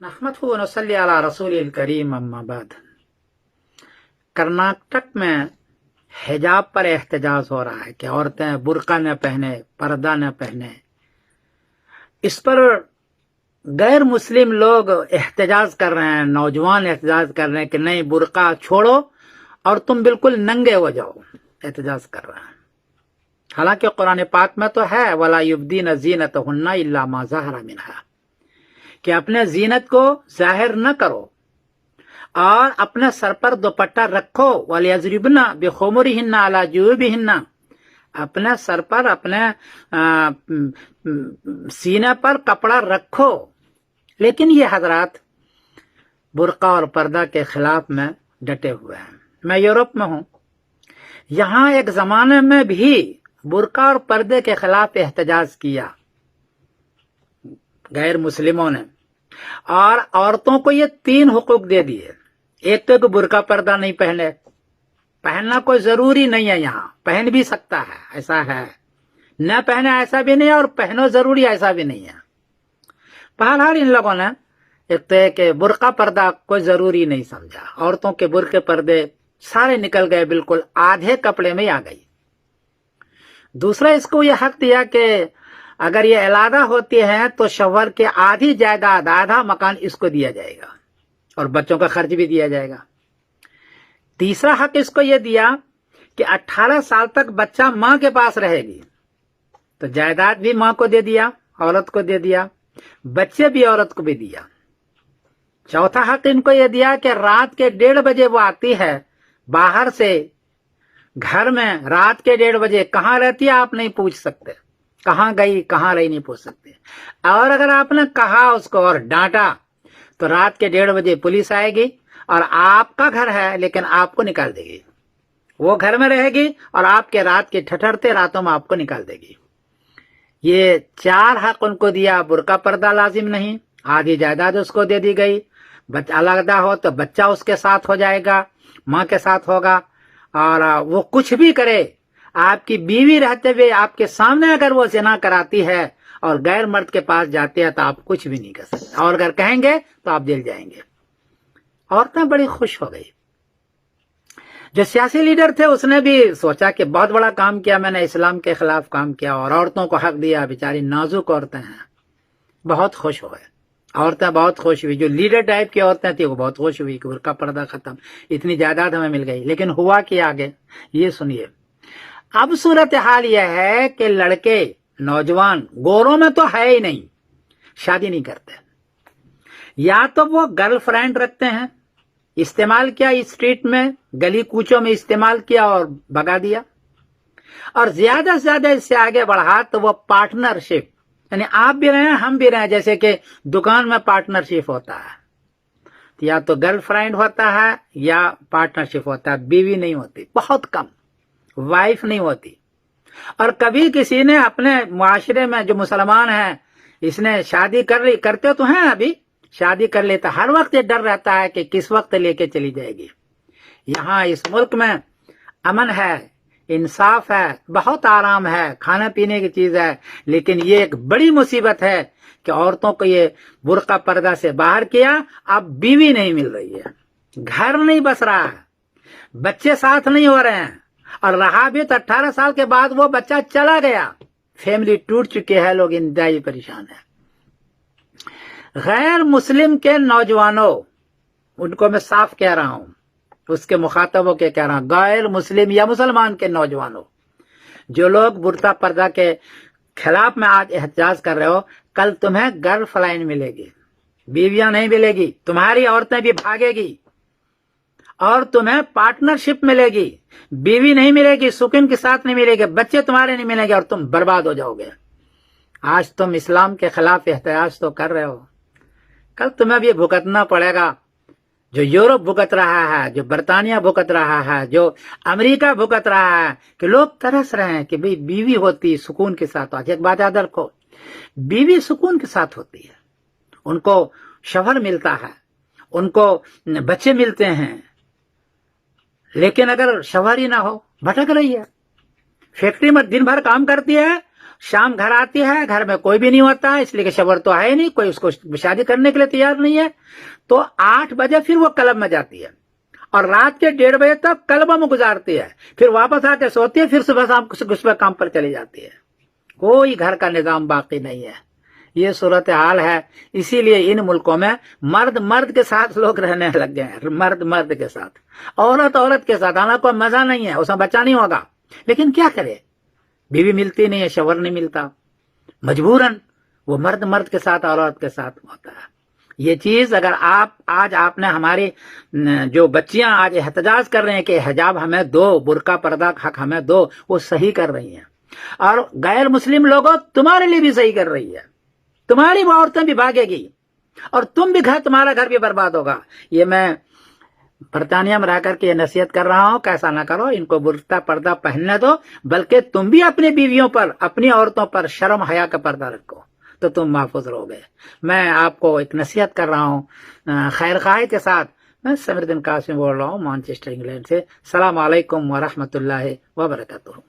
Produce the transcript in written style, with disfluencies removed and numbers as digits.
नहमदहु व नसल्ली अला रसूलिल करीम अम्मा बाद। कर्नाटक में हिजाब पर एहतजाज हो रहा है कि औरतें बुर्का न पहने, पर्दा न पहने। इस पर गैर मुस्लिम लोग एहतजाज कर रहे हैं, नौजवान एहतजाज कर रहे हैं कि नहीं, बुर्का छोड़ो और तुम बिल्कुल नंगे हो जाओ, एहतजाज कर रहे हैं। हालांकि कुरान पाक में तो है वला युब्दीन ज़ीनतहुन्ना इल्ला मा ज़हरा मिनहा, कि अपने जीनत को जाहिर न करो और अपने सर पर दुपट्टा रखो। वलियज़रिबना बिखुमुरिहिन्ना अला जुयूबिहिन्ना, अपने सर पर, अपने सीने पर कपड़ा रखो। लेकिन ये हजरात बुर्का और पर्दा के खिलाफ में डटे हुए हैं। मैं यूरोप में हूं, यहां एक जमाने में भी बुर्का और पर्दे के खिलाफ एहतजाज किया गैर मुस्लिमों ने, और औरतों को ये 3 हुकूक दे दिए। एक तो बुर्का पर्दा नहीं पहने, पहनना कोई जरूरी नहीं है, यहाँ पहन भी सकता है, ऐसा है। न पहने ऐसा भी नहीं है, और पहनो जरूरी ऐसा भी नहीं है। बहरहाल इन लोगों ने एक तो कि बुर्का पर्दा कोई जरूरी नहीं समझा, औरतों के बुर्के पर्दे सारे निकल गए, बिल्कुल आधे कपड़े में आ गई। दूसरा, इसको यह हक दिया कि अगर ये इलादा होती है तो शौहर के आधी जायदाद, आधा मकान इसको दिया जाएगा और बच्चों का खर्च भी दिया जाएगा। तीसरा हक इसको ये दिया कि 18 साल तक बच्चा मां के पास रहेगी, तो जायदाद भी मां को दे दिया, औरत को दे दिया, बच्चे भी औरत को भी दिया। चौथा हक इनको ये दिया कि रात के 1:30 बजे वो आती है बाहर से घर में, रात के 1:30 बजे कहाँ रहती है आप नहीं पूछ सकते, कहाँ गई कहाँ रही नहीं पूछ सकते। और अगर आपने कहा उसको और डांटा तो रात के 1:30 बजे पुलिस आएगी और आपका घर है लेकिन आपको निकाल देगी। वो घर में रहेगी और आपके रात के ठठरते रातों में आपको निकाल देगी। ये 4 हक उनको दिया। बुर्का पर्दा लाजिम नहीं, आधी जायदाद उसको दे दी गई, बच्चा अलग हो तो बच्चा उसके साथ हो जाएगा, माँ के साथ होगा, और वो कुछ भी करे, आपकी बीवी रहते हुए आपके सामने अगर वो ज़िना कराती है और गैर मर्द के पास जाते हैं तो आप कुछ भी नहीं कर सकते, और अगर कहेंगे तो आप जेल जाएंगे। औरतें बड़ी खुश हो गई। जो सियासी लीडर थे उसने भी सोचा कि बहुत बड़ा काम किया मैंने, इस्लाम के खिलाफ काम किया और औरतों को हक दिया। बेचारी नाजुक औरतें हैं, बहुत खुश हो गए। औरतें बहुत खुश हुई, जो लीडर टाइप की औरतें थी वो बहुत खुश हुई कि बुर्का पर्दा खत्म, इतनी जायदाद हमें मिल गई। लेकिन हुआ कि आगे ये सुनिए। अब सूरत हाल यह है कि लड़के, नौजवान, गोरों में तो है ही नहीं, शादी नहीं करते। या तो वो गर्लफ्रेंड रखते हैं, इस्तेमाल किया स्ट्रीट में, गली कूचों में इस्तेमाल किया और भगा दिया, और ज्यादा से ज्यादा इससे आगे बढ़ा तो वो पार्टनरशिप, यानी आप भी रहे हम भी रहे, जैसे कि दुकान में पार्टनरशिप होता है, या तो गर्लफ्रेंड होता है या पार्टनरशिप होता है, बीवी नहीं होती, बहुत कम, वाइफ नहीं होती। और कभी किसी ने अपने मुआशरे में, जो मुसलमान है, इसने शादी कर ली, करते तो हैं अभी, शादी कर लेता, हर वक्त ये डर रहता है कि किस वक्त लेके चली जाएगी। यहाँ इस मुल्क में अमन है, इंसाफ है, बहुत आराम है, खाने पीने की चीज है, लेकिन ये एक बड़ी मुसीबत है कि औरतों को ये बुर्का पर्दा से बाहर किया। अब बीवी नहीं मिल रही है, घर नहीं बस रहा है, बच्चे साथ नहीं हो रहे हैं, और रहा भी तो 18 साल के बाद वो बच्चा चला गया, फैमिली टूट चुके हैं, लोग इंतहाई परेशान है। गैर मुस्लिम के नौजवानों, उनको मैं साफ कह रहा हूं, उसके मुखातबों के कह रहा हूं, गैर मुस्लिम या मुसलमान के नौजवानों, जो लोग बुर्का पर्दा के खिलाफ में आज एहतजाज कर रहे हो, कल तुम्हें गर्लफ्रेंड मिलेगी, बीवियां नहीं मिलेगी, तुम्हारी औरतें भी भागेगी, और तुम्हें पार्टनरशिप मिलेगी, बीवी नहीं मिलेगी, सुकून के साथ नहीं मिलेगी, बच्चे तुम्हारे नहीं मिलेंगे, और तुम बर्बाद हो जाओगे। आज तुम इस्लाम के खिलाफ एहतजाज तो कर रहे हो, कल तुम्हें भी भुगतना पड़ेगा, जो यूरोप भुगत रहा है, जो बर्तानिया भुगत रहा है, जो अमेरिका भुगत रहा है, कि लोग तरस रहे हैं कि भाई बीवी होती सुकून के साथ। आज एक बात याद रखो, बीवी सुकून के साथ होती है, उनको शौहर मिलता है, उनको बच्चे मिलते हैं, लेकिन अगर शौहर ही ना हो, भटक रही है, फैक्ट्री में दिन भर काम करती है, शाम घर आती है, घर में कोई भी नहीं होता है, इसलिए कि शवर तो है ही नहीं, कोई उसको शादी करने के लिए तैयार नहीं है, तो 8 बजे फिर वो क्लब में जाती है और रात के 1:30 बजे तक क्लब में गुजारती है, फिर वापस आके सोती है, फिर सुबह शाम सुबह काम पर चली जाती है। कोई घर का निजाम बाकी नहीं है। ये सूरत हाल है। इसीलिए इन मुल्कों में मर्द मर्द के साथ लोग रहने लग गए हैं, मर्द मर्द के साथ, औरत औरत के साथ। हालांकि कोई मजा नहीं है, उसमें बच्चा नहीं होगा, लेकिन क्या करे, बीवी मिलती नहीं है, शवर नहीं मिलता, मजबूरन वो मर्द मर्द के साथ औरत के साथ होता है। ये चीज अगर आज आपने हमारी जो बच्चियां आज एहतजाज कर रहे हैं कि हिजाब हमें दो, बुर्का पर्दा हक हमें दो, वो सही कर रही हैं। और गैर मुस्लिम लोगों तुम्हारे लिए भी सही कर रही है, तुम्हारी औरतें भी भागेगी और तुम्हारा घर भी बर्बाद होगा। ये मैं बरतानिया में रह करके ये नसीहत कर रहा हूं, कैसा ना करो, इनको बुर्का पर्दा पहनने दो, बल्कि तुम भी अपनी बीवियों पर, अपनी औरतों पर शर्म हया का पर्दा रखो, तो तुम महफूज रहोगे। मैं आपको एक नसीहत कर रहा हूं खैर खाई के साथ। मैं समीरुद्दीन कासिम बोल रहा हूं मैनचेस्टर इंग्लैंड से। सलाम अलैकुम व रहमतुल्लाहि व बरकातुहू।